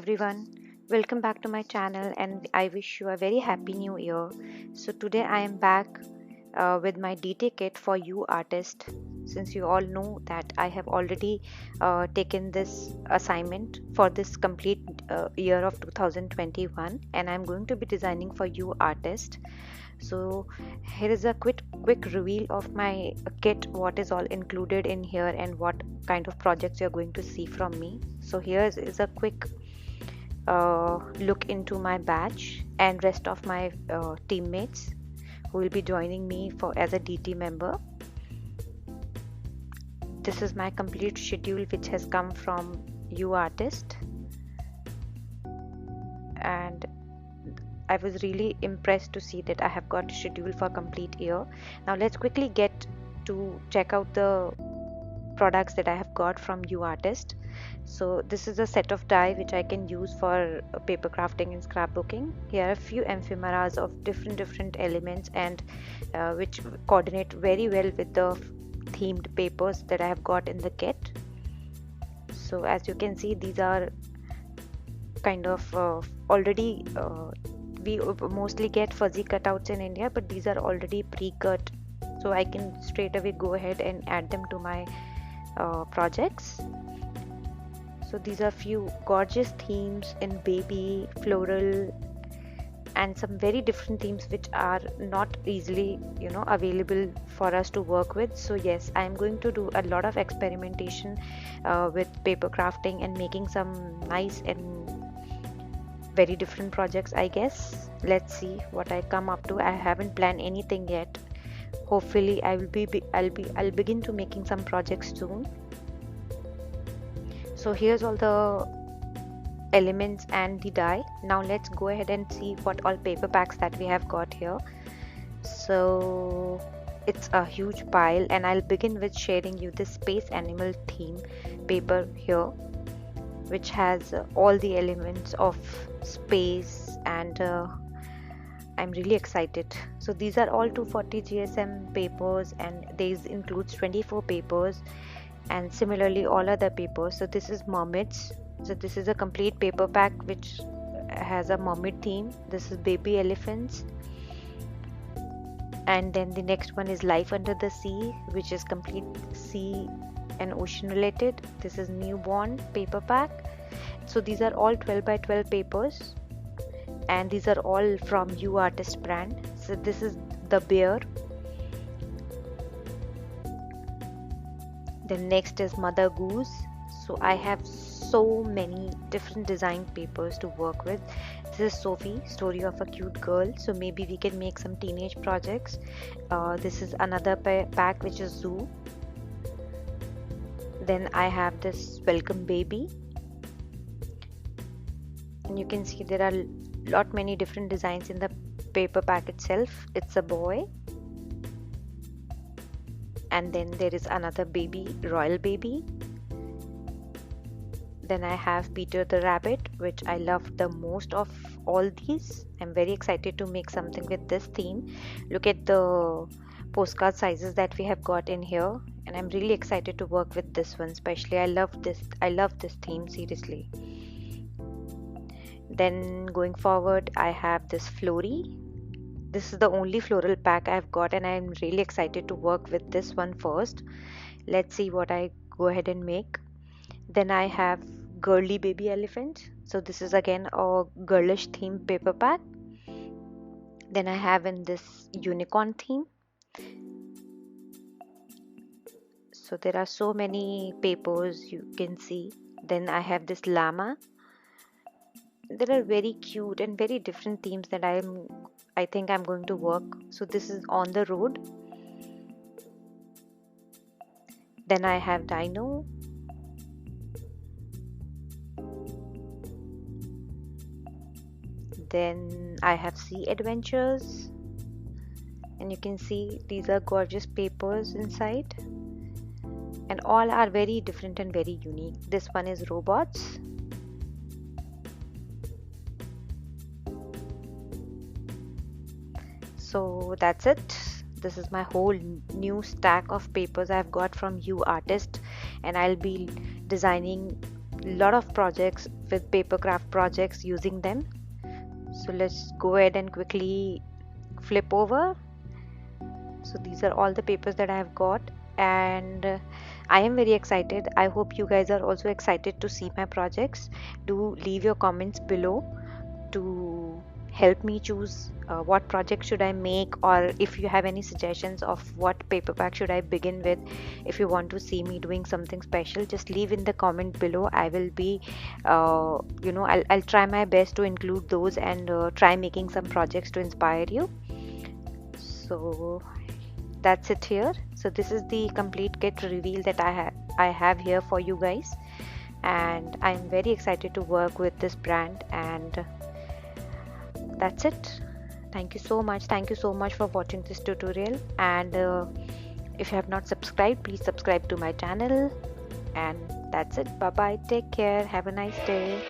everyone, welcome back to my channel and I wish you a very happy new year. So today I am back with my DT kit for you artist. Since you all know that I have already taken this assignment for this complete year of 2021 and I'm going to be designing for you artist. So here is a quick reveal of my kit, what is all included in here and what kind of projects you're going to see from me. So here is a quick look into my batch and rest of my teammates who will be joining me for as a DT member. This is my complete schedule which has come from you artist, and I was really impressed to see that I have got a schedule for complete year. Now let's quickly get to check out the products that I have got from you artist. So this is a set of die which I can use for paper crafting and scrapbooking. Here are a few ephemeras of different elements and which coordinate very well with the themed papers that I have got in the kit. So as you can see, these are kind of already we mostly get fuzzy cutouts in India, but these are already pre-cut, so I can straight away go ahead and add them to my projects. So these are few gorgeous themes in baby, floral, and some very different themes which are not easily available for us to work with. So yes, I am going to do a lot of experimentation with paper crafting and making some nice and very different projects, I guess. Let's see what I come up to. I haven't planned anything yet. Hopefully I'll begin to making some projects soon. So here's all the elements and the die. Now let's go ahead and see what all paper packs that we have got here. So it's a huge pile, and I'll begin with sharing you this space animal theme paper here, which has all the elements of space, and I'm really excited. So these are all 240 GSM papers, and these includes 24 papers, and similarly all other papers. So this is mermaids. So this is a complete paper pack which has a mermaid theme. This is baby elephants, and then the next one is life under the sea, which is complete sea and ocean related. This is newborn paper pack. So these are all 12 by 12 papers, and these are all from you artist brand. So this is the bear. Then next is Mother Goose. So I have so many different design papers to work with. This is Sophie, story of a cute girl. So maybe we can make some teenage projects. This is another pack which is Zoo. Then I have this welcome baby, and you can see there are lot many different designs in the paper pack itself. It's a boy, and then there is another baby, royal baby. Then I have Peter the rabbit, which I love the most of all these. I'm very excited to make something with this theme. Look at the postcard sizes that we have got in here, and I'm really excited to work with this one especially. I love this theme, seriously. Then going forward, I have this Flory. This is the only floral pack I've got, and I'm really excited to work with this one first. Let's see what I go ahead and make. Then I have girly baby elephant. So this is again a girlish theme paper pack. Then I have in this unicorn theme. So there are so many papers you can see. Then I have this llama. There are very cute and very different themes that I think I'm going to work. So this is on the road. Then I have dino. Then I have sea adventures, and you can see these are gorgeous papers inside, and all are very different and very unique. This one is robots. So that's it. This is my whole new stack of papers I've got from you artist, and I'll be designing lot of projects with paper craft projects using them. So let's go ahead and quickly flip over. So these are all the papers that I have got, and I am very excited. I hope you guys are also excited to see my projects. Do leave your comments below to help me choose what project should I make, or if you have any suggestions of what paper pack should I begin with. If you want to see me doing something special, just leave in the comment below. I will be I'll try my best to include those and try making some projects to inspire you. So that's it here. So this is the complete kit reveal that I have here for you guys, and I'm very excited to work with this brand. And that's it. Thank you so much. Thank you so much for watching this tutorial, and if you have not subscribed, please subscribe to my channel. And that's it. Bye bye, take care, have a nice day.